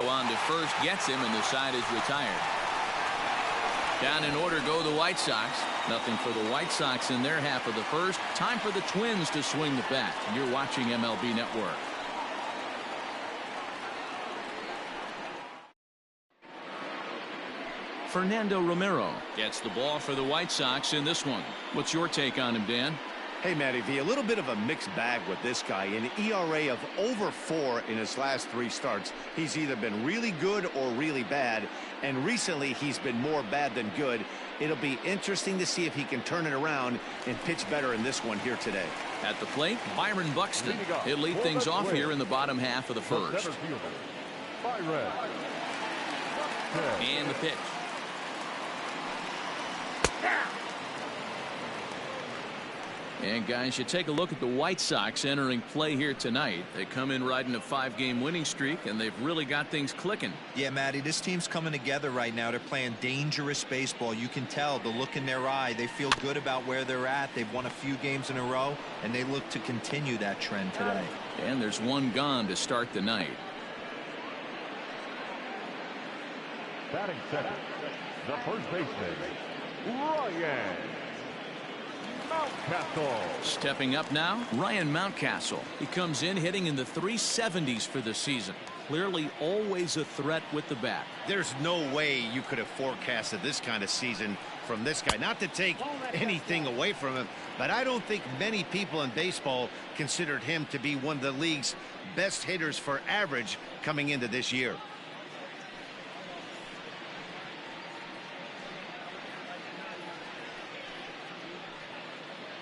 On to first, gets him, and the side is retired. Down in order go the White Sox. Nothing for the White Sox in their half of the first. Time for the Twins to swing the bat. You're watching MLB Network. Fernando Romero gets the ball for the White Sox in this one. What's your take on him, Dan? Hey, Matty V, a little bit of a mixed bag with this guy. An ERA of over 4 in his last 3 starts. He's either been really good or really bad, and recently he's been more bad than good. It'll be interesting to see if he can turn it around and pitch better in this one here today. At the plate, Byron Buxton. He'll lead things off here in the bottom half of the first. And the pitch. And guys, you take a look at the White Sox entering play here tonight. They come in riding a 5-game winning streak, and they've really got things clicking. Yeah, Matty, this team's coming together right now. They're playing dangerous baseball. You can tell the look in their eye. They feel good about where they're at. They've won a few games in a row, and they look to continue that trend today. And there's one gone to start the night. Batting second, the first baseman, Ryan Mountcastle. Stepping up now, Ryan Mountcastle. He comes in hitting in the 370s for the season. Clearly always a threat with the bat. There's no way you could have forecasted this kind of season from this guy. Not to take anything away from him, but I don't think many people in baseball considered him to be one of the league's best hitters for average coming into this year.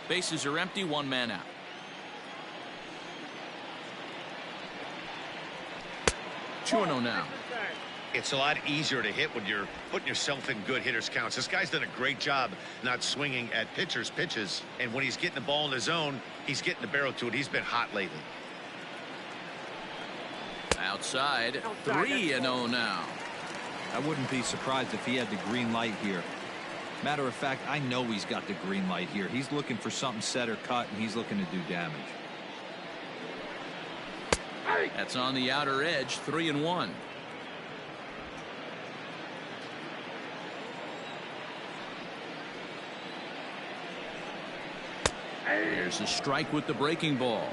Bases are empty, 1 man out. Two and 0 now. It's a lot easier to hit when you're putting yourself in good hitters counts. This guy's done a great job not swinging at pitchers' pitches, and when he's getting the ball in the zone, he's getting the barrel to it. He's been hot lately. Outside, 3 and 0 now. I wouldn't be surprised if he had the green light here. Matter of fact, I know he's got the green light here. He's looking for something set or cut, and he's looking to do damage. That's on the outer edge, 3 and 1. Here's a strike with the breaking ball.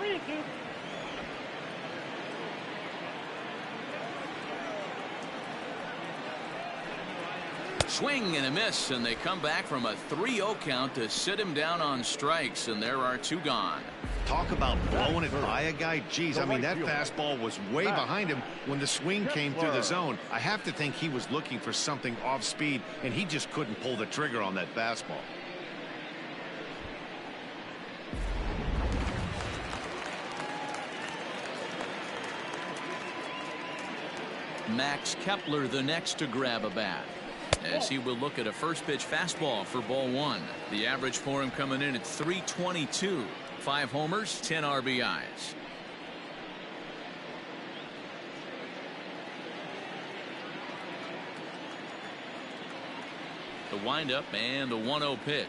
Swing and a miss, and they come back from a 3-0 count to sit him down on strikes, and there are 2 gone. Talk about blowing it by a guy. Geez, I mean, that fastball was way behind him when the swing came through the zone. I have to think he was looking for something off speed, and he just couldn't pull the trigger on that fastball. Max Kepler the next to grab a bat, as he will look at a first pitch fastball for ball 1. The average for him coming in at 322. 5 homers, 10 RBIs. The windup and the 1-0 pitch.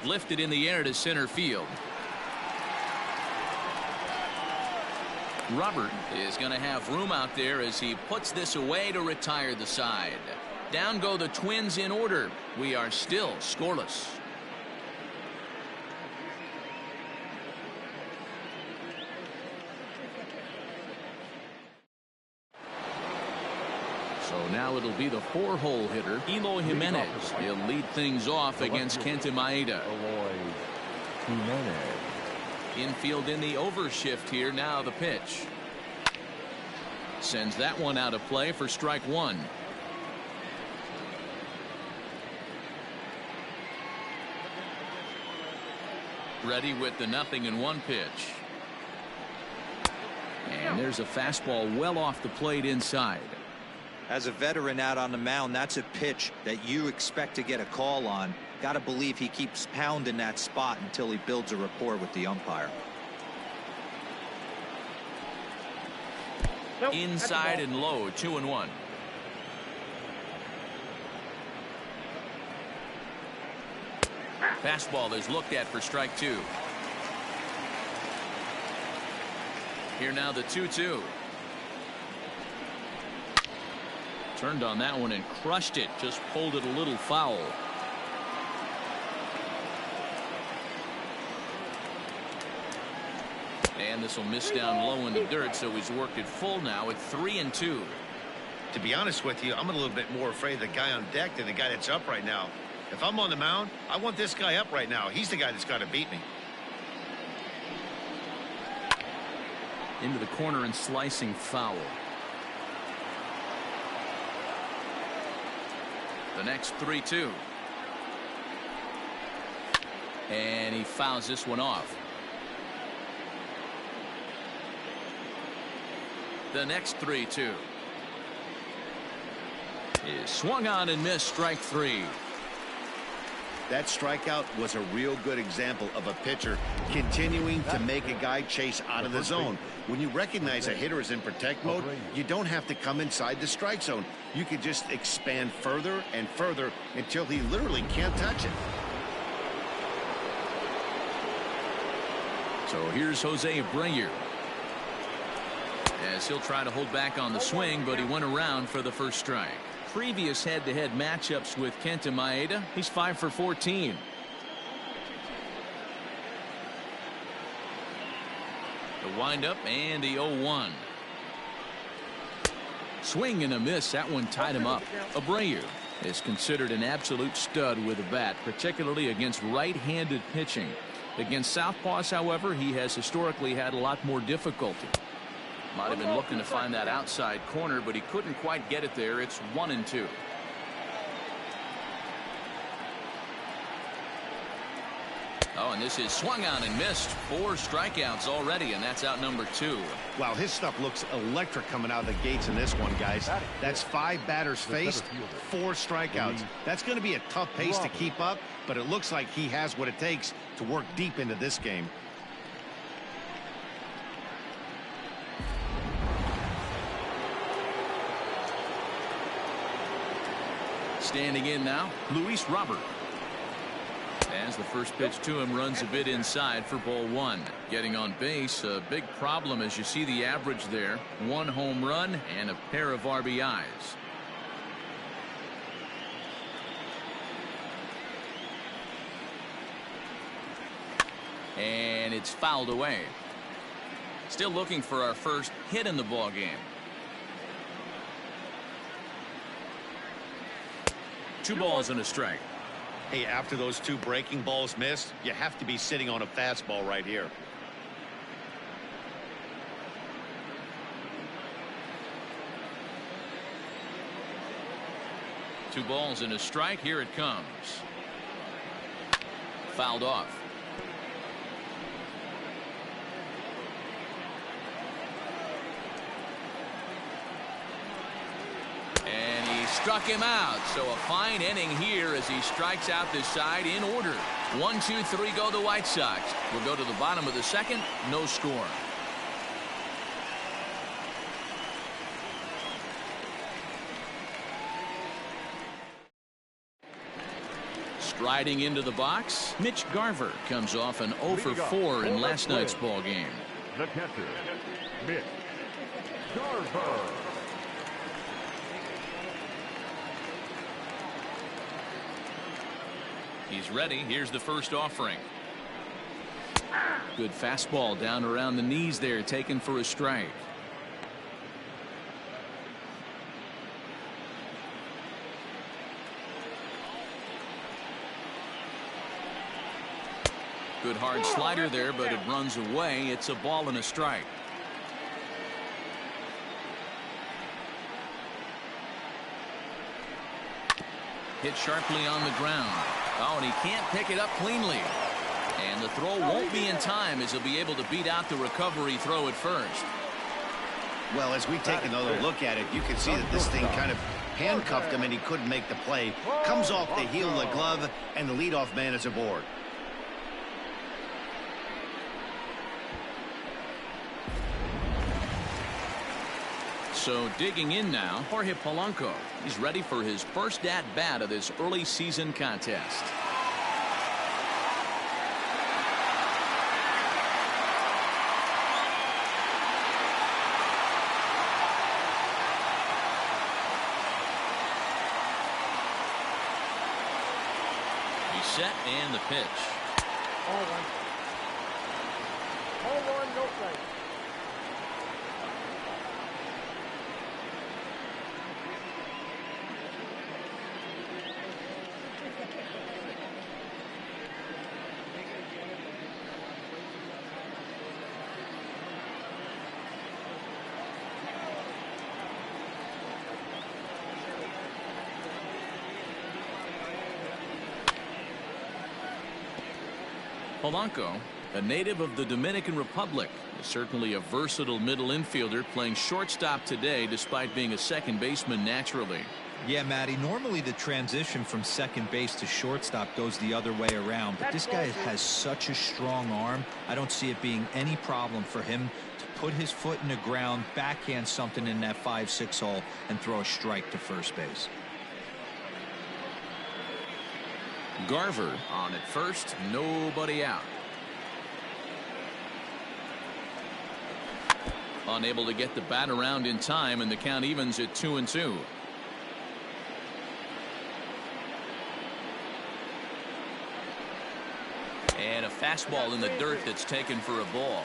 Lifted in the air to center field. Robert is going to have room out there as he puts this away to retire the side. Down go the Twins in order. We are still scoreless. So now it'll be the 4-hole hitter, Eloy Jimenez. He'll lead things off against Kenta Maeda. Infield in the overshift here. Now the pitch. Sends that one out of play for strike 1. Ready with the 0-1 pitch. And there's a fastball well off the plate inside. As a veteran out on the mound, that's a pitch that you expect to get a call on. Got to believe he keeps pounding that spot until he builds a rapport with the umpire. Inside and low, 2-1. Fastball is looked at for strike 2. Here now the 2-2. Turned on that one and crushed it. Just pulled it a little foul. And this will miss down low in the dirt, so he's worked it full now at 3-2. To be honest with you, I'm a little bit more afraid of the guy on deck than the guy that's up right now. If I'm on the mound, I want this guy up right now. He's the guy that's got to beat me. Into the corner and slicing foul. The next 3-2. And he fouls this one off. The next 3-2 is swung on and missed. Strike 3. That strikeout was a real good example of a pitcher continuing to make a guy chase out of the zone. When you recognize a hitter is in protect mode, you don't have to come inside the strike zone. You can just expand further and further until he literally can't touch it. So here's Jose Abreu, as he'll try to hold back on the swing, but he went around for the first strike. Previous head-to-head matchups with Kenta Maeda, he's 5 for 14. The windup and the 0-1. Swing and a miss. That one tied him up. Abreu is considered an absolute stud with a bat, particularly against right-handed pitching. Against southpaws, however, he has historically had a lot more difficulty. Might have been looking to find that outside corner, but he couldn't quite get it there. It's 1-2. Oh, and this is swung on and missed. 4 strikeouts already, and that's out number 2. Wow, his stuff looks electric coming out of the gates in this one, guys. That's 5 batters faced, 4 strikeouts. That's going to be a tough pace to keep up, but it looks like he has what it takes to work deep into this game. Standing in now, Luis Robert. As the first pitch to him runs a bit inside for ball 1. Getting on base, a big problem as you see the average there. 1 home run and a pair of RBIs. And it's fouled away. Still looking for our first hit in the ball game. 2 balls and a strike. Hey, after those 2 breaking balls missed, you have to be sitting on a fastball right here. Two balls and a strike. Here it comes. Fouled off. Struck him out. So a fine inning here as he strikes out this side in order. 1, 2, 3 go the White Sox. We'll go to the bottom of the second. No score. Striding into the box, Mitch Garver comes off an 0 for 4 in last night's ball game. The catcher, Mitch Garver. He's ready. Here's the first offering. Good fastball down around the knees there, taken for a strike. Good hard slider there, but it runs away. It's a ball and a strike. Hit sharply on the ground. Oh, and he can't pick it up cleanly. And the throw won't be in time as he'll be able to beat out the recovery throw at first. Well, as we take another look at it, you can see that this thing kind of handcuffed him and he couldn't make the play. Comes off the heel of the glove, and the leadoff man is aboard. So digging in now, Jorge Polanco. He's ready for his first at-bat of this early season contest. He's set and the pitch. All one, no play. Polanco, a native of the Dominican Republic, is certainly a versatile middle infielder playing shortstop today despite being a second baseman naturally. Yeah, Matty, normally the transition from second base to shortstop goes the other way around, but this guy has such a strong arm. I don't see it being any problem for him to put his foot in the ground, backhand something in that 5-6 hole, and throw a strike to first base. Garver on at first, nobody out. Unable to get the bat around in time, and the count evens at 2-2. And a fastball in the dirt that's taken for a ball.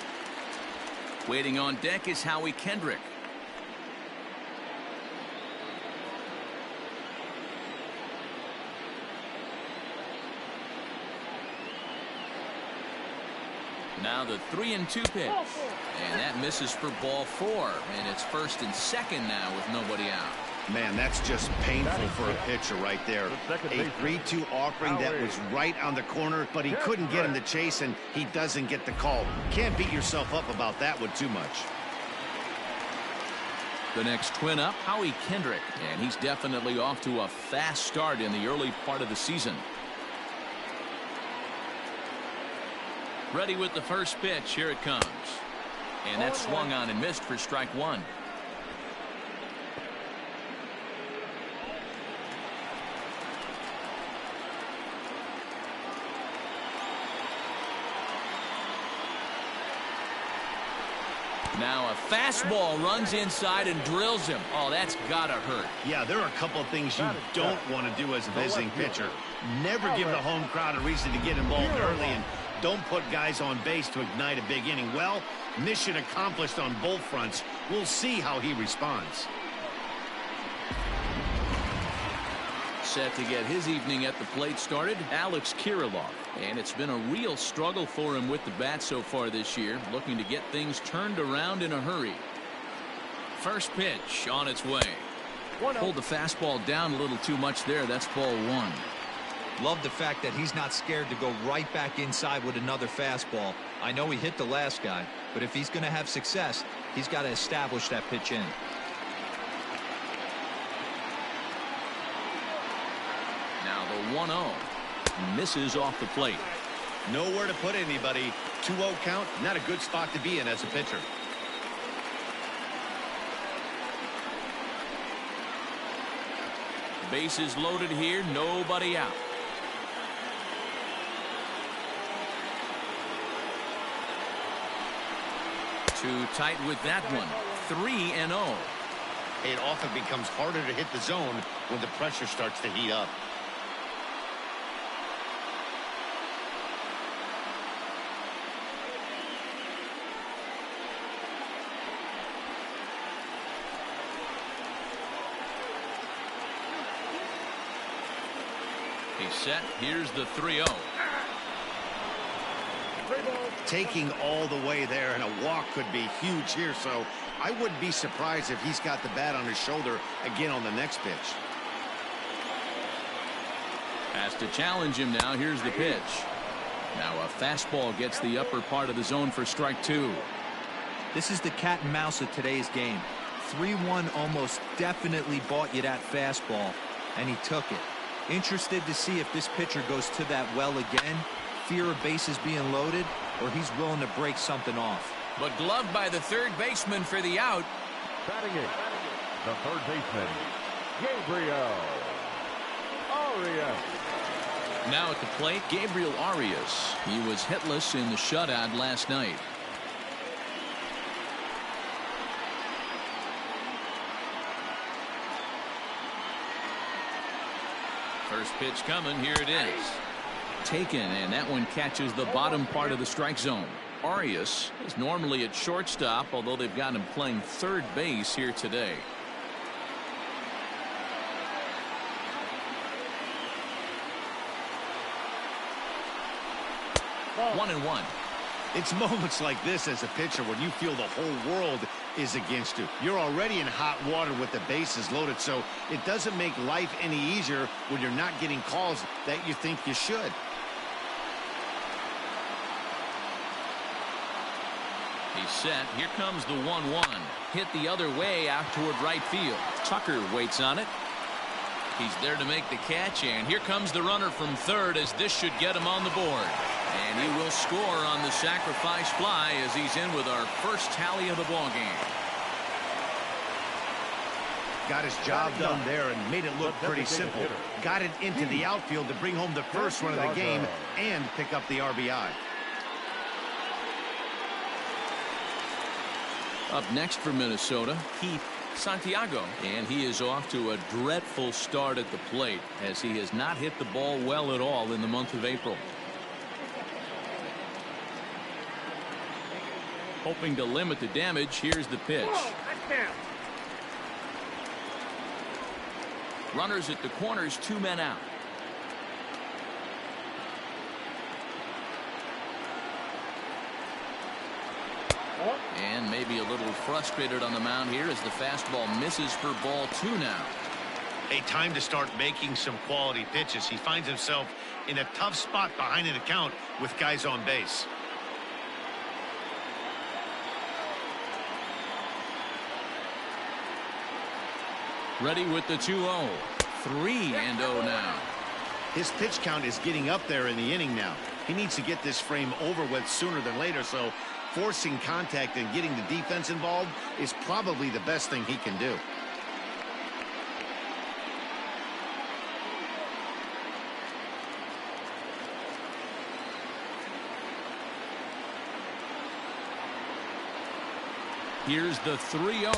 Waiting on deck is Howie Kendrick. Now the 3-2 pitch, and that misses for ball 4, and it's first and second now with nobody out. Man, that's just painful for a pitcher right there. A 3-2 offering that was right on the corner, but he couldn't get him to chase, and he doesn't get the call. Can't beat yourself up about that one too much. The next twin up, Howie Kendrick, and he's definitely off to a fast start in the early part of the season. Ready with the first pitch. Here it comes. And that's swung on and missed for strike one. Now a fastball runs inside and drills him. Oh, that's gotta hurt. Yeah, there are a couple of things you don't want to do as a visiting pitcher. Never give the home crowd a reason to get involved early, and don't put guys on base to ignite a big inning. Well, mission accomplished on both fronts. We'll see how he responds. Set to get his evening at the plate started, Alex Kirilloff. And it's been a real struggle for him with the bat so far this year, looking to get things turned around in a hurry. First pitch on its way. Pulled the fastball down a little too much there. That's ball 1. Love the fact that he's not scared to go right back inside with another fastball. I know he hit the last guy, but if he's going to have success, he's got to establish that pitch in. Now the 1-0 misses off the plate. Nowhere to put anybody. 2-0 count, not a good spot to be in as a pitcher. Bases loaded here, nobody out. Too tight with that one. 3-0. It often becomes harder to hit the zone when the pressure starts to heat up. He's set. Here's the 3-0. Taking all the way there, and a walk could be huge here, so I wouldn't be surprised if he's got the bat on his shoulder again on the next pitch. Has to challenge him now. Here's the pitch. Now a fastball gets the upper part of the zone for strike 2. This is the cat and mouse of today's game. 3-1 almost definitely bought you that fastball, and he took it. Interested to see if this pitcher goes to that well again, fear of bases being loaded, or he's willing to break something off. But gloved by the third baseman for the out. Batting it, the third baseman, Gabriel Arias. Now at the plate, Gabriel Arias. He was hitless in the shutout last night. First pitch coming. Here it is. Taken, and that one catches the bottom part of the strike zone. Arias is normally at shortstop, although they've got him playing third base here today. Ball. 1-1. It's moments like this as a pitcher when you feel the whole world is against you. You're already in hot water with the bases loaded, so it doesn't make life any easier when you're not getting calls that you think you should. He's set. Here comes the 1-1. Hit the other way out toward right field. Tucker waits on it. He's there to make the catch, and here comes the runner from third, as this should get him on the board. And he will score on the sacrifice fly as he's in with our first tally of the ball game. Got his job done there and made it look pretty simple. Got it into the outfield to bring home the first run of the game and pick up the RBI. Up next for Minnesota, Keith Santiago, and he is off to a dreadful start at the plate as he has not hit the ball well at all in the month of April. Hoping to limit the damage, here's the pitch. Runners at the corners, 2 men out. And maybe a little frustrated on the mound here as the fastball misses for ball 2 now. A time to start making some quality pitches. He finds himself in a tough spot behind an account with guys on base. Ready with the 2-0. 3-0 now. His pitch count is getting up there in the inning now. He needs to get this frame over with sooner than later, so forcing contact and getting the defense involved is probably the best thing he can do. Here's the 3-0,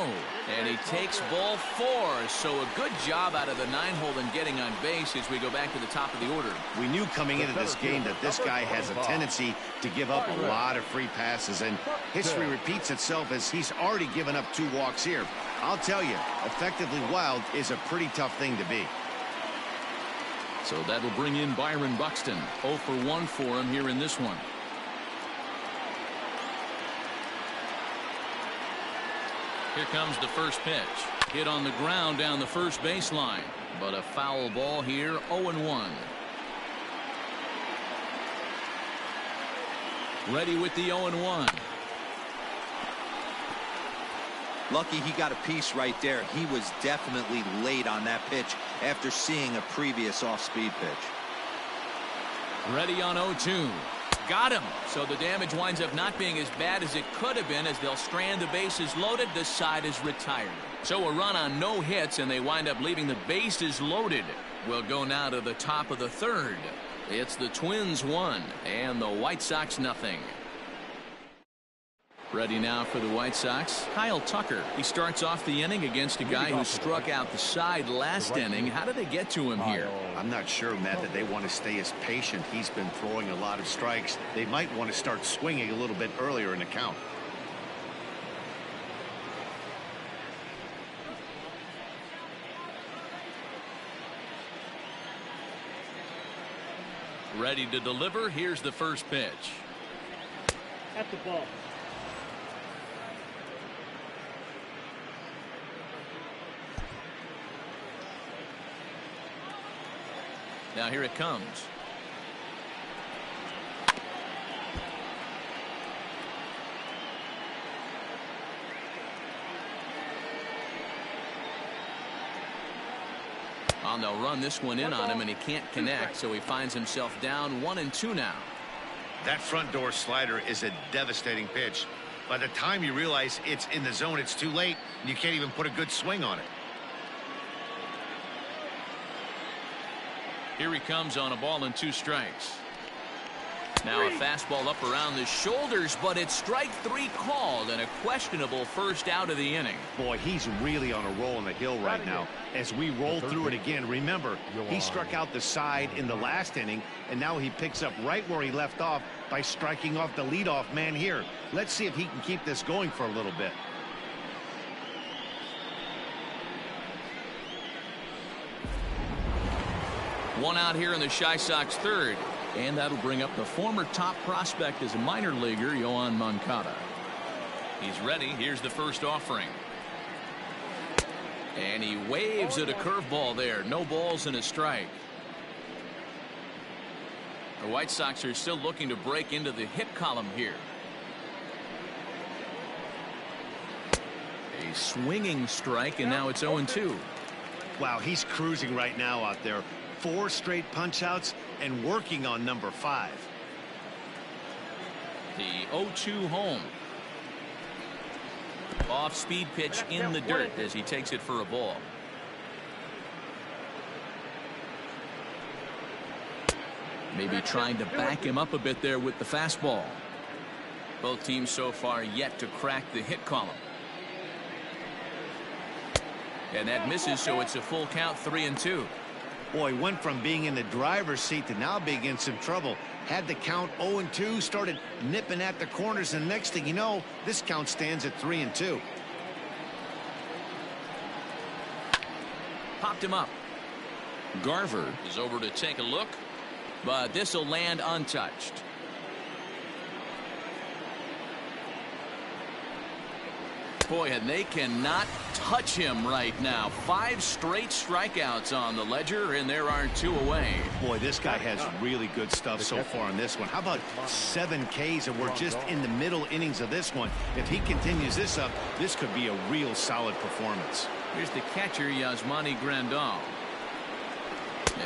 and he takes ball 4. So a good job out of the 9-hole in getting on base as we go back to the top of the order. We knew coming into this game that this guy has a tendency to give up a lot of free passes, and history repeats itself as he's already given up 2 walks here. I'll tell you, effectively wild is a pretty tough thing to be. So that'll bring in Byron Buxton. 0 for 1 for him here in this one. Here comes the first pitch. Hit on the ground down the first baseline. But a foul ball here, 0-1. Ready with the 0-1. Lucky he got a piece right there. He was definitely late on that pitch after seeing a previous off-speed pitch. Ready on 0-2. Got him. So the damage winds up not being as bad as it could have been as they'll strand the bases loaded. The side is retired. So a run on no hits, and they wind up leaving the bases loaded. We'll go now to the top of the third. It's the Twins 1 and the White Sox nothing. Ready now for the White Sox, Kyle Tucker. He starts off the inning against a guy who struck out the side last inning. How did they get to him here? I'm not sure, Matt, that they want to stay as patient. He's been throwing a lot of strikes. They might want to start swinging a little bit earlier in the count. Ready to deliver. Here's the first pitch. At the ball. Now here it comes. And they'll run this one in on him, and he can't connect, so he finds himself down 1-2 now. That front door slider is a devastating pitch. By the time you realize it's in the zone, it's too late, and you can't even put a good swing on it. Here he comes on a ball and 2 strikes. Now a fastball up around the shoulders, but it's strike 3 called and a questionable first out of the inning. Boy, he's really on a roll on the hill right now. As we roll through it again, remember, he struck out the side in the last inning, and now he picks up right where he left off by striking off the leadoff man here. Let's see if he can keep this going for a little bit. One out here in the Chi Sox third. And that'll bring up the former top prospect as a minor leaguer, Yoan Moncada. He's ready. Here's the first offering. And he waves at a curveball there. No balls and a strike. The White Sox are still looking to break into the hit column here. A swinging strike, and now it's 0-2. Wow, he's cruising right now out there. 4 straight punch outs and working on number 5. The 0-2 home. Off speed pitch in the dirt as he takes it for a ball. Maybe trying to back him up a bit there with the fastball. Both teams so far yet to crack the hit column. And that misses, so it's a full count, 3-2. Boy, went from being in the driver's seat to now being in some trouble. Had the count 0-2, started nipping at the corners, and next thing you know, this count stands at 3-2. Popped him up. Garver is over to take a look, but this will land untouched. Boy, and they cannot touch him right now. 5 straight strikeouts on the ledger, and there are 2 away. Boy, this guy has really good stuff so far on this one. How about 7 Ks, and we're just in the middle innings of this one. If he continues this up, this could be a real solid performance. Here's the catcher, Yasmani Grandal,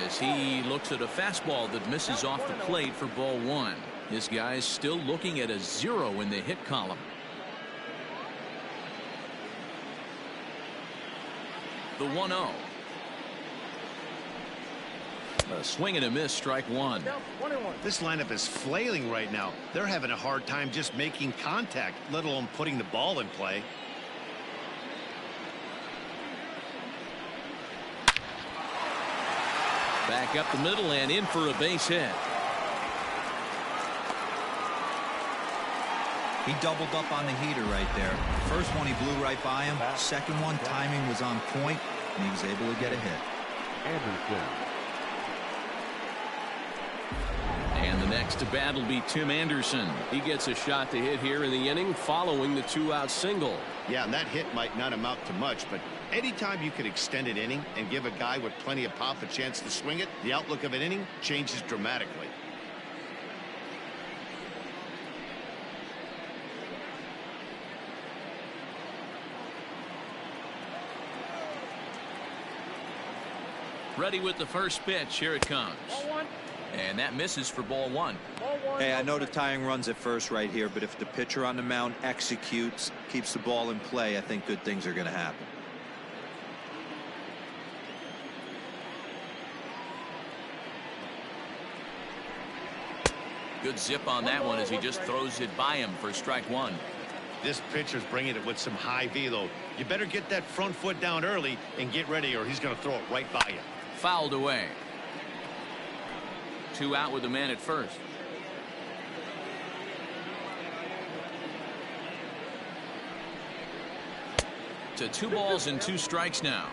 as he looks at a fastball that misses off the plate for ball 1. This guy's still looking at a 0 in the hit column. The 1-0. A swing and a miss, strike 1. This lineup is flailing right now. They're having a hard time just making contact, let alone putting the ball in play. Back up the middle and in for a base hit. He doubled up on the heater right there. First one, he blew right by him. Second one, timing was on point, and he was able to get a hit. Anderson. And the next to bat will be Tim Anderson. He gets a shot to hit here in the inning following the 2-out single. Yeah, and that hit might not amount to much, but anytime you can extend an inning and give a guy with plenty of pop a chance to swing it, the outlook of an inning changes dramatically. Ready with the first pitch. Here it comes. And that misses for ball 1. Hey, I know the tying runs at first right here, but if the pitcher on the mound executes, keeps the ball in play, I think good things are going to happen. Good zip on that one as he just throws it by him for strike 1. This pitcher's bringing it with some high velo. You better get that front foot down early and get ready, or he's going to throw it right by you. Fouled away. 2 out with the man at first. To 2 balls and 2 strikes now.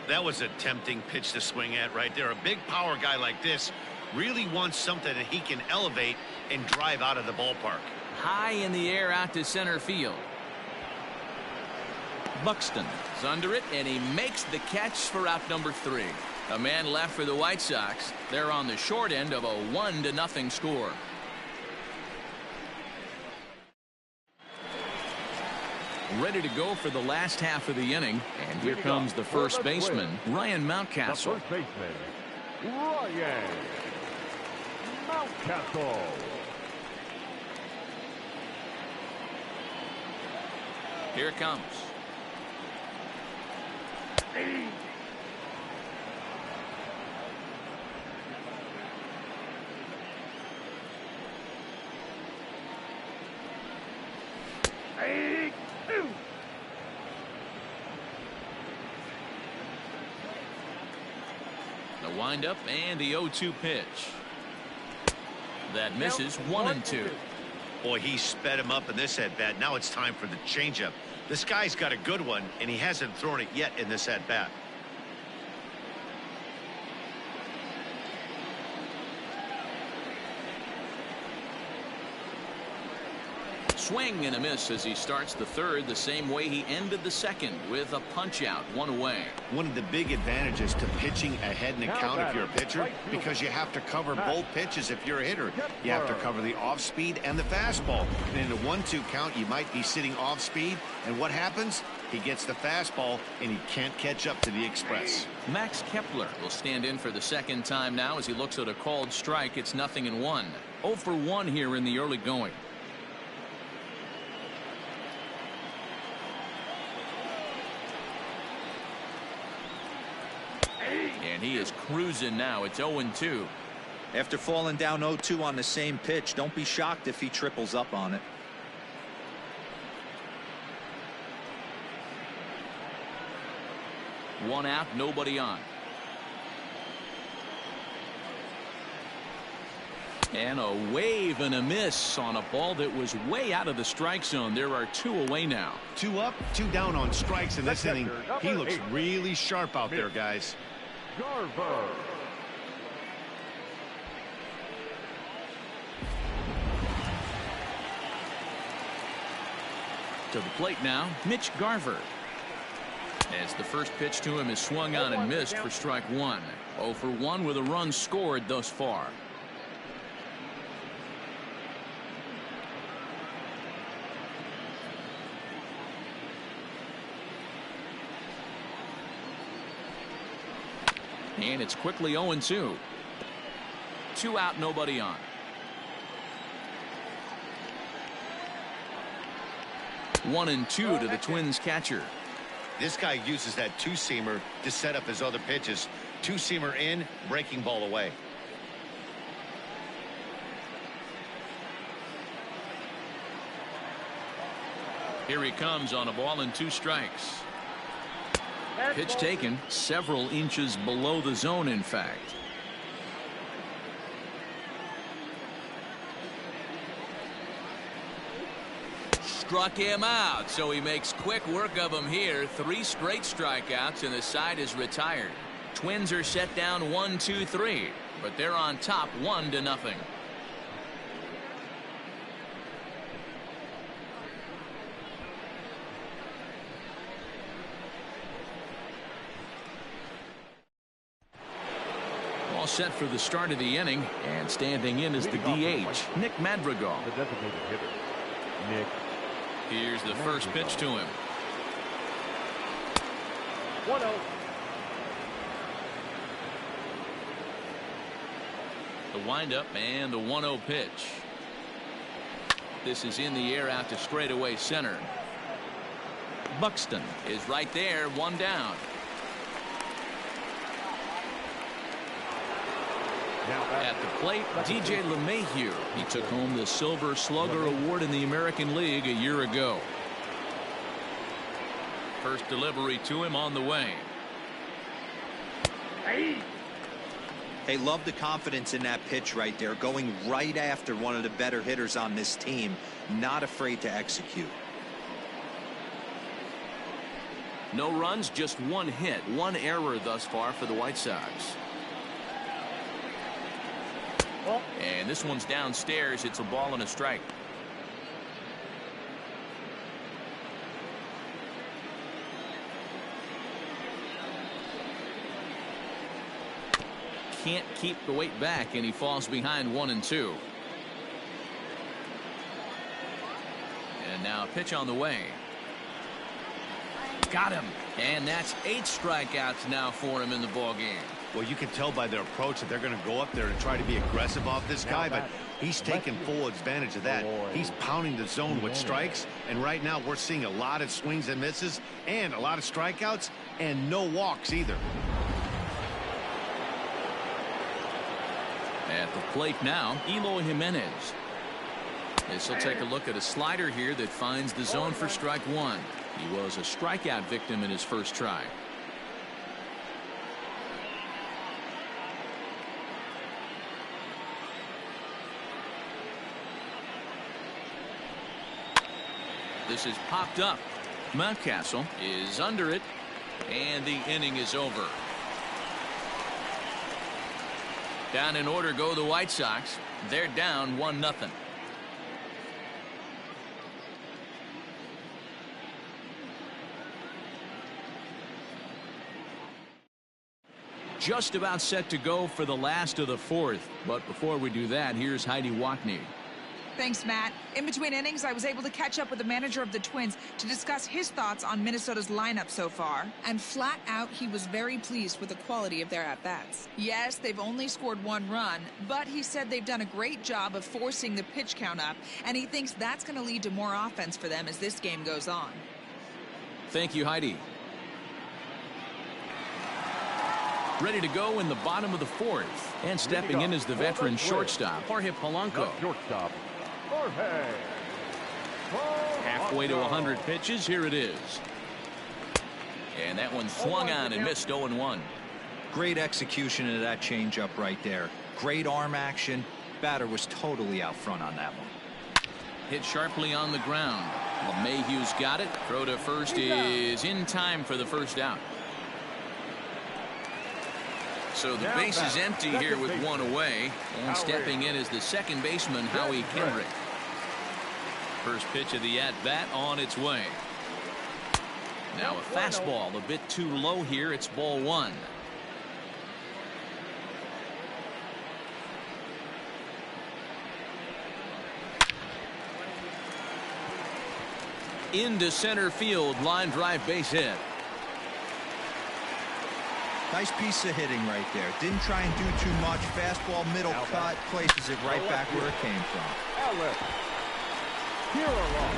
That was a tempting pitch to swing at right there. A big power guy like this really wants something that he can elevate and drive out of the ballpark. High in the air out to center field. Buxton is under it, and he makes the catch for out number 3. A man left for the White Sox. They're on the short end of a 1-0 score. Ready to go for the last half of the inning, and here comes the first baseman, Ryan Mountcastle. The first baseman, Ryan Mountcastle. Here it comes. windup and the 0-2 pitch. That misses. 1-2. Boy, he sped him up in this at bat. Now it's time for the changeup. This guy's got a good one, and he hasn't thrown it yet in this at bat. Swing and a miss as he starts the third the same way he ended the second, with a punch out, 1 away. One of the big advantages to pitching ahead in the count if you're a pitcher, because you have to cover both pitches if you're a hitter. You have to cover the off speed and the fastball. And in a 1-2 count, you might be sitting off speed, and what happens? He gets the fastball and he can't catch up to the express. Max Kepler will stand in for the second time now as he looks at a called strike. It's 0-1. 0 for 1 here in the early going. And he is cruising now. It's 0-2. After falling down 0-2 on the same pitch, don't be shocked if he triples up on it. One out, nobody on. And a wave and a miss on a ball that was way out of the strike zone. There are 2 away now. 2 up, 2 down on strikes in this inning. He looks really sharp out there, guys. Garver. To the plate now, Mitch Garver. As the first pitch to him is swung on and missed for strike 1. 0 for 1 with a run scored thus far. And it's quickly 0-2. 2 out, nobody on. One and 2 to the Twins catcher. This guy uses that two-seamer to set up his other pitches. Two-seamer in, breaking ball away. Here he comes on a ball and 2 strikes. Pitch taken several inches below the zone, in fact. Struck him out, so he makes quick work of him here. 3 straight strikeouts, and the side is retired. Twins are set down 1-2-3, but they're on top 1-0. All set for the start of the inning, and standing in is the DH, Nick Madrigal. The designated hitter, Nick. Here's the first pitch to him. 1-0. The windup and the 1-0 pitch. This is in the air out to straightaway center. Buxton is right there, 1 down. At the plate, DJ LeMahieu. He took home the Silver Slugger Award in the American League a year ago. First delivery to him on the way. Hey, love the confidence in that pitch right there, going right after one of the better hitters on this team, not afraid to execute. No runs, just 1 hit, 1 error thus far for the White Sox. And this one's downstairs. It's a ball and a strike. Can't keep the weight back, and he falls behind 1-2. And now a pitch on the way. Got him. And that's 8 strikeouts now for him in the ball game. Well, you can tell by their approach that they're going to go up there and try to be aggressive off this guy, but he's taking full advantage of that. He's pounding the zone with strikes, and right now we're seeing a lot of swings and misses and a lot of strikeouts and no walks either. At the plate now, Eloy Jimenez. This will take a look at a slider here that finds the zone for strike 1. He was a strikeout victim in his first try. This is popped up. Mountcastle is under it, and the inning is over. Down in order go the White Sox. They're down 1-0. Just about set to go for the last of the fourth. But before we do that, here's Heidi Watney. Thanks, Matt. In between innings, I was able to catch up with the manager of the Twins to discuss his thoughts on Minnesota's lineup so far. And flat out, he was very pleased with the quality of their at-bats. Yes, they've only scored 1 run, but he said they've done a great job of forcing the pitch count up, and he thinks that's going to lead to more offense for them as this game goes on. Thank you, Heidi. Ready to go in the bottom of the fourth. And stepping in is the veteran shortstop, Jorge Polanco. Shortstop, Jorge. Halfway to 100 pitches. Here it is. And that one swung on and missed 0-1. Great execution of that changeup right there. Great arm action. Batter was totally out front on that one. Hit sharply on the ground. LeMahieu's got it. Throw to first is in time for the first out. So the base is empty here with 1 away. And stepping in is the second baseman, Howie Kendrick. First pitch of the at-bat on its way. Now a fastball a bit too low here. It's ball 1. Into center field, line drive, base hit. Nice piece of hitting right there. Didn't try and do too much. Fastball, middle cut, places it right back where it came from. Alex Kirilloff.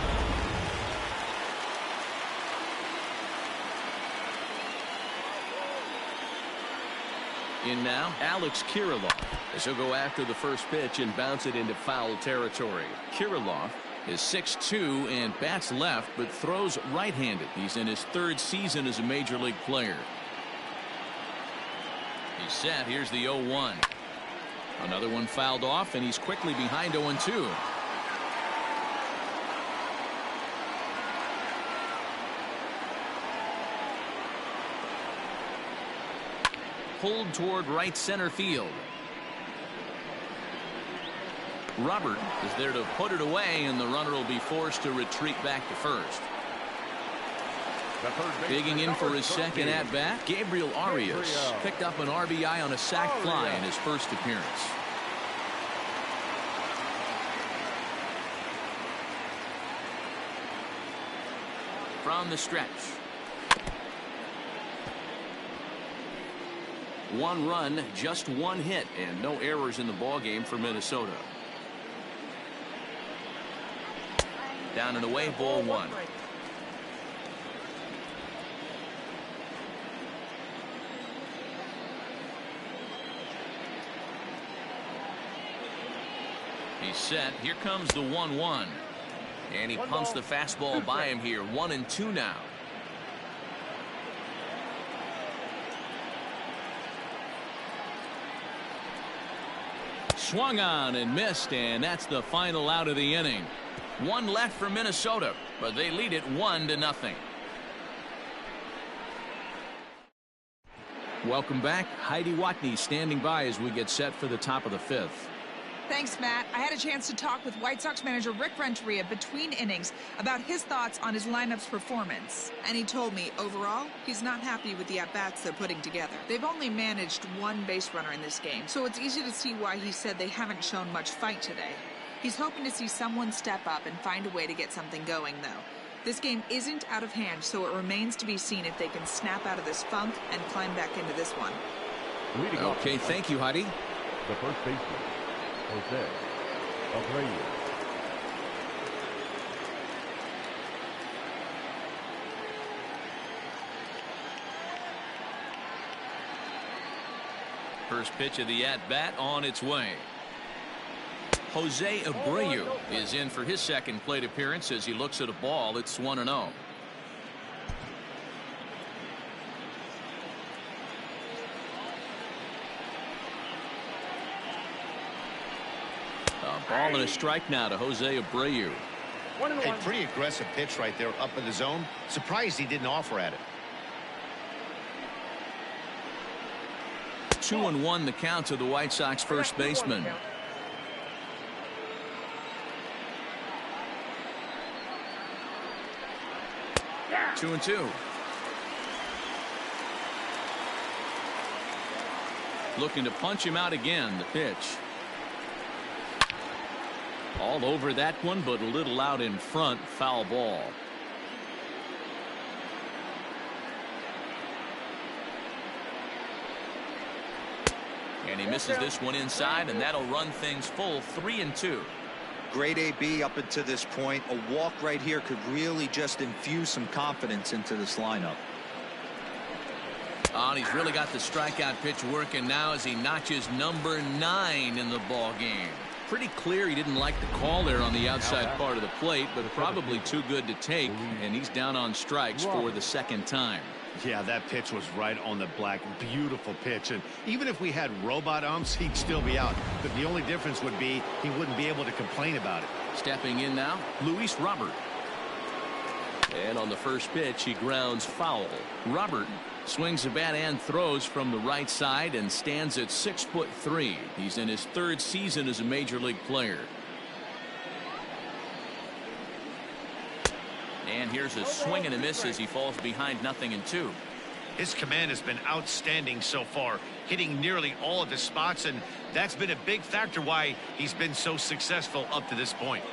In now, Alex Kirilloff, as he'll go after the first pitch and bounce it into foul territory. Kirilloff is 6'2" and bats left, but throws right-handed. He's in his 3rd season as a major league player. He's set. Here's the 0-1. Another one fouled off, and he's quickly behind 0-2. Pulled toward right center field. Robert is there to put it away, and the runner will be forced to retreat back to first. Digging in for his second at-bat, Gabriel Arias picked up an RBI on a sac fly in his first appearance. From the stretch. 1 run, just 1 hit, and no errors in the ballgame for Minnesota. Down and away, ball 1. He's set. Here comes the 1-1. And he pumps the fastball by him here. 1-2 now. Swung on and missed, and that's the final out of the inning. 1 left for Minnesota, but they lead it 1-0. Welcome back. Heidi Watney standing by as we get set for the top of the 5th. Thanks, Matt. I had a chance to talk with White Sox manager Rick Renteria between innings about his thoughts on his lineup's performance. And he told me, overall, he's not happy with the at-bats they're putting together. They've only managed 1 base runner in this game, so it's easy to see why he said they haven't shown much fight today. He's hoping to see someone step up and find a way to get something going, though. This game isn't out of hand, so it remains to be seen if they can snap out of this funk and climb back into this one. Okay, thank you, Heidi. The first baseman, Jose Abreu. First pitch of the at-bat on its way. Jose Abreu is in for his second plate appearance as he looks at a ball. It's 1-0. A ball and a strike now to Jose Abreu. A pretty aggressive pitch right there up in the zone. Surprised he didn't offer at it. 2-1 the count to the White Sox first baseman. Yeah. 2-2. Looking to punch him out again. The pitch. All over that one, but a little out in front. Foul ball. And he misses this one inside, and that'll run things full 3-2. Great AB up until this point. A walk right here could really just infuse some confidence into this lineup. Oh, and he's really got the strikeout pitch working now as he notches number 9 in the ball game. Pretty clear he didn't like the call there on the outside part of the plate, but probably too good to take, and he's down on strikes for the second time. Yeah, that pitch was right on the black. Beautiful pitch. And even if we had robot umps, he'd still be out. But the only difference would be he wouldn't be able to complain about it. Stepping in now, Luis Robert. And on the first pitch, he grounds foul. Robert swings the bat and throws from the right side and stands at 6'3". He's in his 3rd season as a major league player. And here's a swing and a miss as he falls behind 0-2. His command has been outstanding so far, hitting nearly all of his spots, and that's been a big factor why he's been so successful up to this point.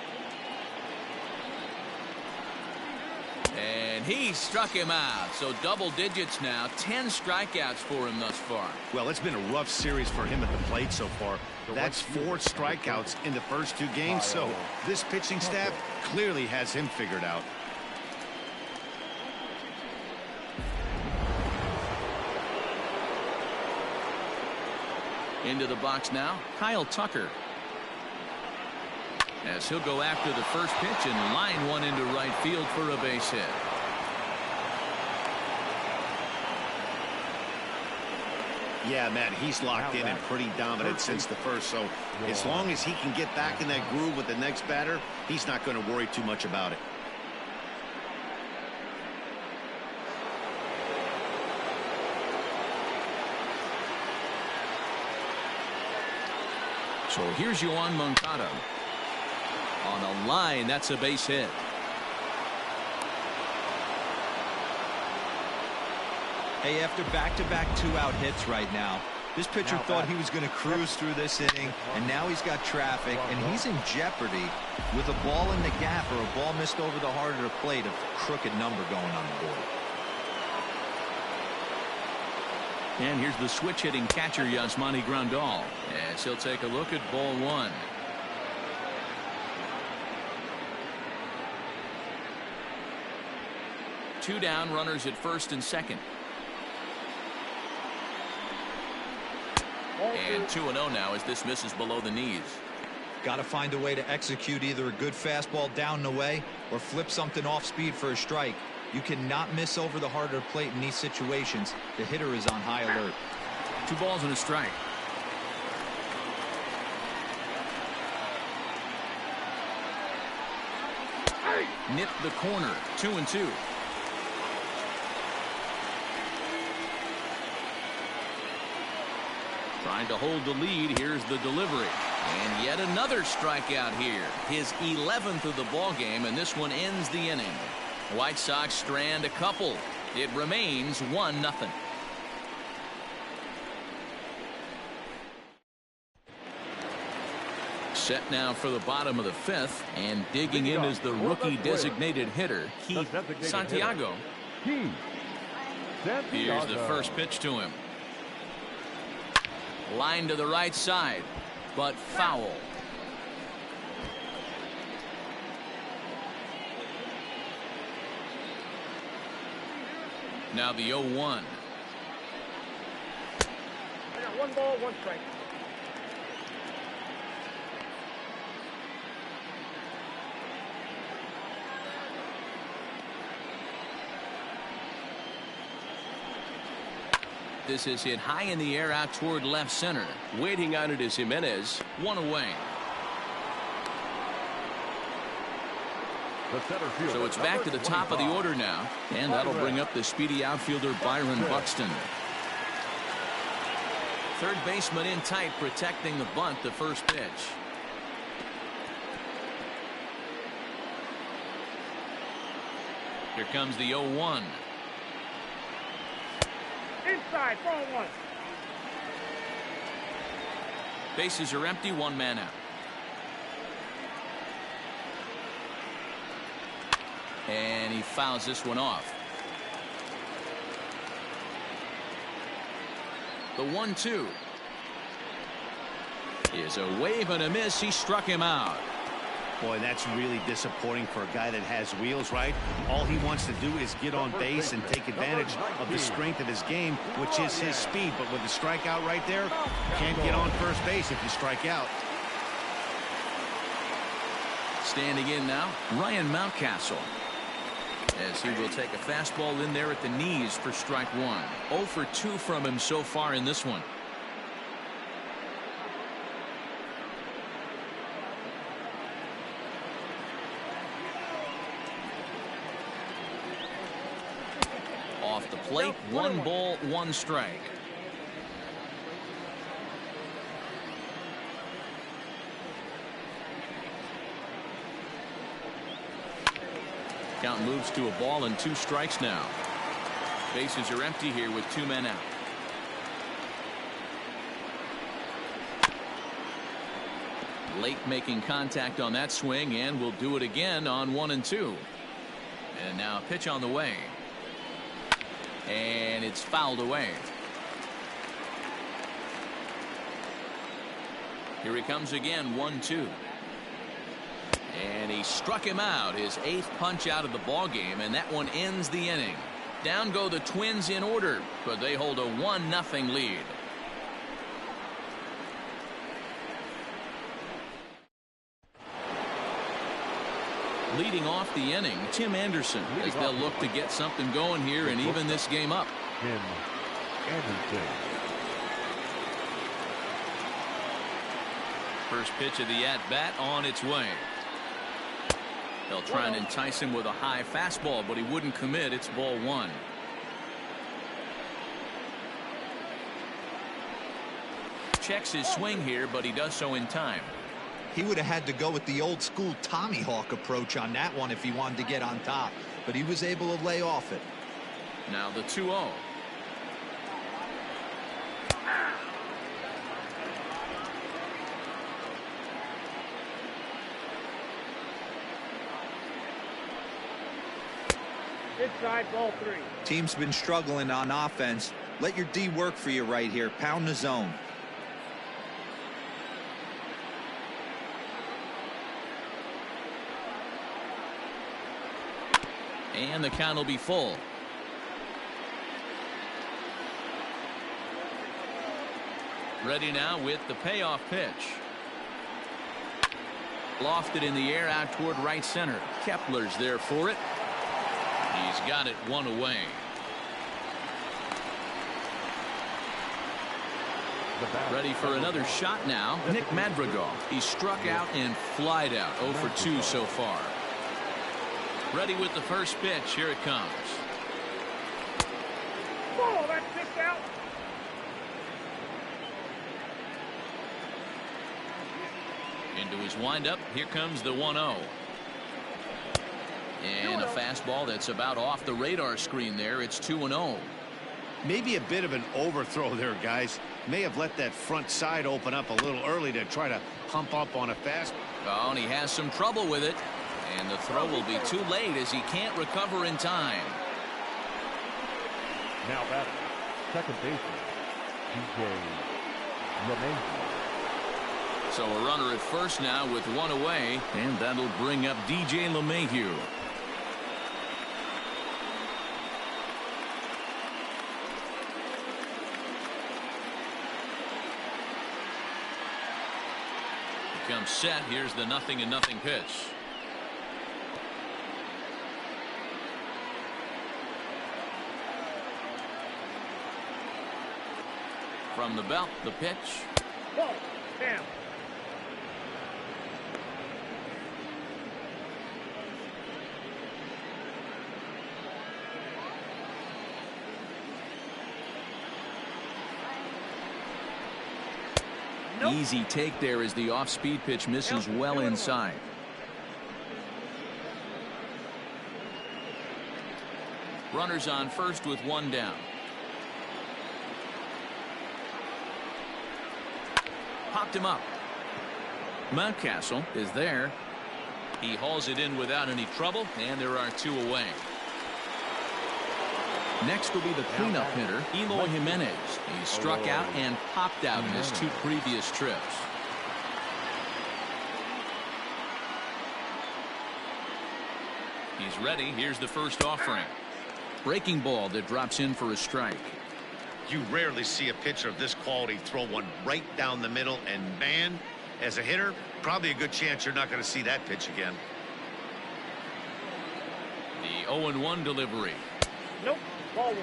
And he struck him out. So double digits now. 10 strikeouts for him thus far. Well, it's been a rough series for him at the plate so far. That's 4 strikeouts in the first 2 games. So this pitching staff clearly has him figured out. Into the box now, Kyle Tucker. As he'll go after the first pitch and line one into right field for a base hit. Yeah, man, he's locked in and pretty dominant since the first. So as long as he can get back in that groove with the next batter, he's not going to worry too much about it. So here's Yoan Moncada. On a line, that's a base hit. Hey, after back-to-back 2-out hits right now, this pitcher thought he was going to cruise through this inning, and now he's got traffic, and he's in jeopardy with a ball in the gap or a ball missed over the heart of the plate, a crooked number going on the board. And here's the switch hitting catcher Yasmani Grandal, as he'll take a look at ball 1. Two down, runners at first and second. And 2-0 now as this misses below the knees. Got to find a way to execute either a good fastball down the way or flip something off speed for a strike. You cannot miss over the heart of the plate in these situations. The hitter is on high alert. 2 balls and a strike. Nipped the corner. 2-2. Trying to hold the lead. Here's the delivery. And yet another strikeout here. His 11th of the ball game, and this one ends the inning. White Sox strand a couple. It remains 1-0. Set now for the bottom of the 5th, and digging in is the rookie designated hitter, Keith Santiago. Here's the first pitch to him. Line to the right side, but foul. Now the 0-1. I got 1 ball, 1 strike. This is hit high in the air out toward left center. Waiting on it is Jimenez. 1 away. The center fielder, So it's back to the top of the order now, and that'll bring up the speedy outfielder Byron Buxton. Third baseman in tight, protecting the bunt, the first pitch. Here comes the 0-1. Inside, ball one. Bases are empty, one man out. And he fouls this one off. The 1-2 is a wave and a miss. He struck him out. Boy, that's really disappointing for a guy that has wheels, right? All he wants to do is get on base and take advantage of the strength of his game, which is his speed. But with the strikeout right there, can't get on first base if you strike out. Standing in now, Ryan Mountcastle, as he will take a fastball in there at the knees for strike one. 0 for 2 from him so far in this one. Off the plate, 1 ball, 1 strike. Count moves to a ball and 2 strikes now. Bases are empty here with 2 men out. Late making contact on that swing, and will do it again on 1 and 2. And now a pitch on the way. And it's fouled away. Here he comes again, 1-2. And he struck him out, his 8th punch out of the ball game, and that one ends the inning. Down go the Twins in order, but they hold a 1-0 lead. Leading off the inning, Tim Anderson, as they'll look to get something going here and even this game up. Tim Anderson. First pitch of the at-bat on its way. They'll try and entice him with a high fastball, but he wouldn't commit. It's ball 1. Checks his swing here, but he does so in time. He would have had to go with the old school Tommy Hawk approach on that one if he wanted to get on top, but he was able to lay off it. Now the 2-0. Inside, ball 3. Team's been struggling on offense. Let your D work for you right here. Pound the zone. And the count will be full. Ready now with the payoff pitch. Lofted in the air out toward right center. Kepler's there for it. He's got it 1 away. Ready for another shot now. Nick Madrigal. He struck out and flied out. 0 for 2 so far. Ready with the first pitch. Here it comes. Oh, that's kicked out. Into his windup. Here comes the 1-0. And a fastball that's about off the radar screen there. It's 2-0. Maybe a bit of an overthrow there, guys. May have let that front side open up a little early to try to pump up on a fastball. Oh, and he has some trouble with it. And the throw will be too late as he can't recover in time. Now batting, second baseman, DJ LeMahieu. So a runner at first now with 1 away, and that'll bring up DJ LeMahieu. He comes set. Here's the 0-0 pitch. From the belt, the pitch. Ball, down. Easy take there as the off-speed pitch misses well inside. Runners on first with one down. Popped him up. Mountcastle is there. He hauls it in without any trouble, and there are two away. Next will be the cleanup hitter, Eloy Jimenez. He struck out and popped out in his two previous trips. He's ready. Here's the first offering. Breaking ball that drops in for a strike. You rarely see a pitcher of this quality throw one right down the middle, and man, as a hitter, probably a good chance you're not going to see that pitch again. The 0-1 delivery. Nope. Ball 1.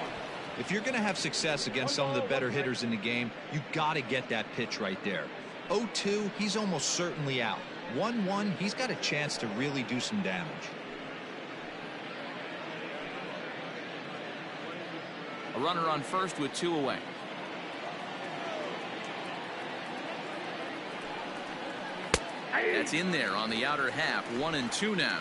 If you're going to have success against some of the better hitters in the game, you got to get that pitch right there. 0-2, he's almost certainly out. 1-1, he's got a chance to really do some damage. A runner on first with two away. That's in there on the outer half. 1-2 now.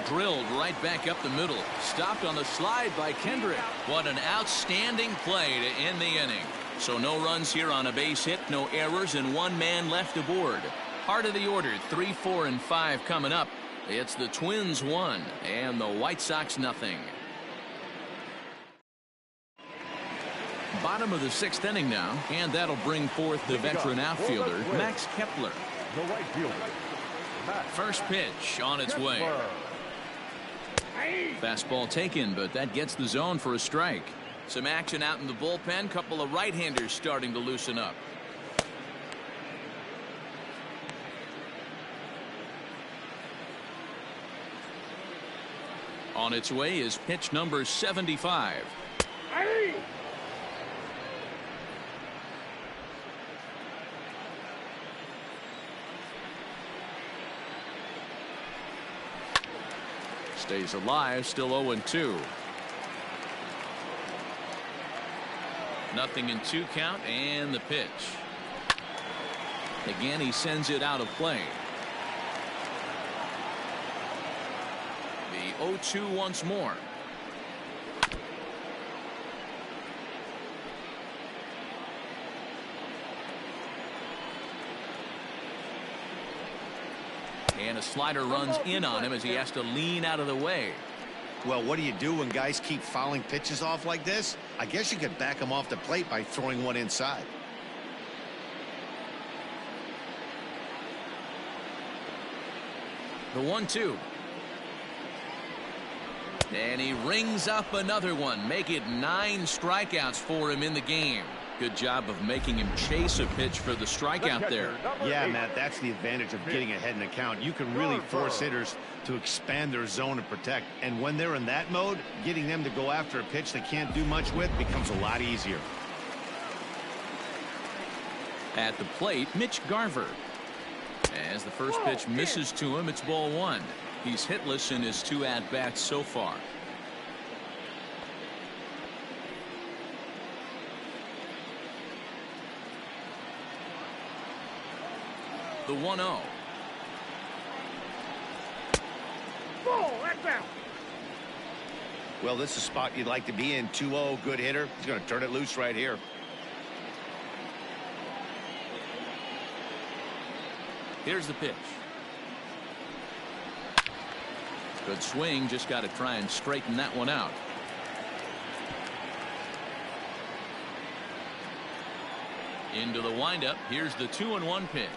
Drilled right back up the middle. Stopped on the slide by Kendrick. What an outstanding play to end the inning. So no runs here on a base hit, no errors, and one man left aboard. Heart of the order, 3, 4, and 5 coming up. It's the Twins 1 and the White Sox nothing. Bottom of the 6th inning now, and that'll bring forth the veteran outfielder, Max Kepler. The right fielder, Max First pitch on its way. Kepler. Fastball taken, but that gets the zone for a strike. Some action out in the bullpen. Couple of right-handers starting to loosen up. On its way is pitch number 75. Stays alive, still 0-2. Nothing in 2 count, and the pitch. Again, he sends it out of play. The 0-2 once more. And a slider runs in on him as he has to lean out of the way. Well, what do you do when guys keep fouling pitches off like this? I guess you could back them off the plate by throwing one inside. The 1-2. And he rings up another one. Make it 9 strikeouts for him in the game. Good job of making him chase a pitch for the strikeout there. Yeah, Matt, that's the advantage of getting ahead in the count. You can really force hitters to expand their zone and protect. And when they're in that mode, getting them to go after a pitch they can't do much with becomes a lot easier. At the plate, Mitch Garver. As the first pitch misses to him, it's ball 1. He's hitless in his 2 at-bats so far. The 1-0. Ball, that's out. Well, this is a spot you'd like to be in. 2-0, good hitter. He's going to turn it loose right here. Here's the pitch. Good swing, just got to try and straighten that one out. Into the windup. Here's the 2-1 pitch.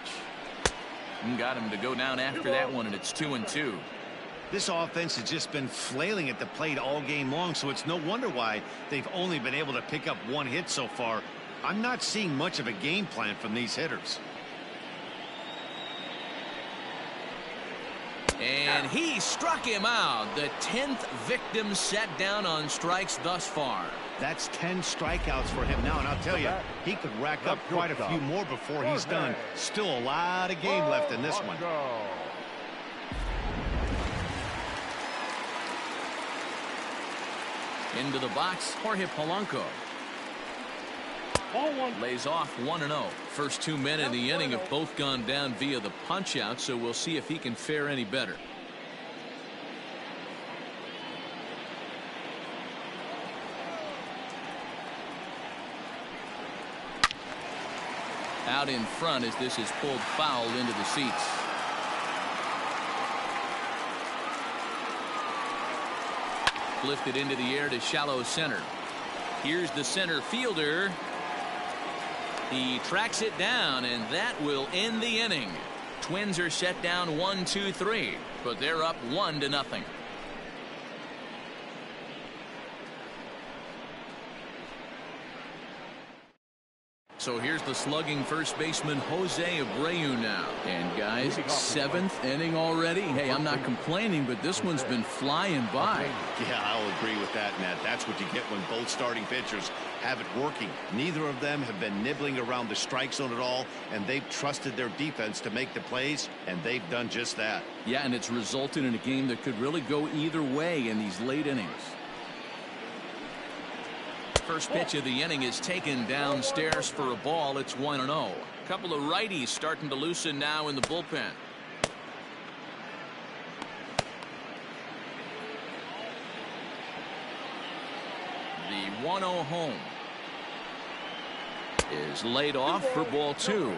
And got him to go down after that one, and it's 2-2. This offense has just been flailing at the plate all game long, so it's no wonder why they've only been able to pick up 1 hit so far. I'm not seeing much of a game plan from these hitters. And he struck him out. The 10th victim set down on strikes thus far. That's 10 strikeouts for him now, and I'll tell you, he could rack up quite a few more before he's done. Still a lot of game left in this one. Into the box, Jorge Polanco. Ball one. Lays off 1-0. First 2 men in the inning have both gone down via the punch out, so we'll see if he can fare any better. Out in front as this is pulled foul into the seats. Lifted into the air to shallow center. Here's the center fielder. He tracks it down, and that will end the inning. Twins are set down 1-2-3, but they're up 1-0. So here's the slugging first baseman Jose Abreu now. And guys, 7th inning already. Hey, I'm not complaining, but this one's been flying by. Yeah, I'll agree with that, Matt. That's what you get when both starting pitchers have it working. Neither of them have been nibbling around the strike zone at all, and they've trusted their defense to make the plays, and they've done just that. Yeah, and it's resulted in a game that could really go either way in these late innings. First pitch of the inning is taken downstairs for a ball. It's 1-0. A couple of righties starting to loosen now in the bullpen. The 1-0 home is laid off for ball 2.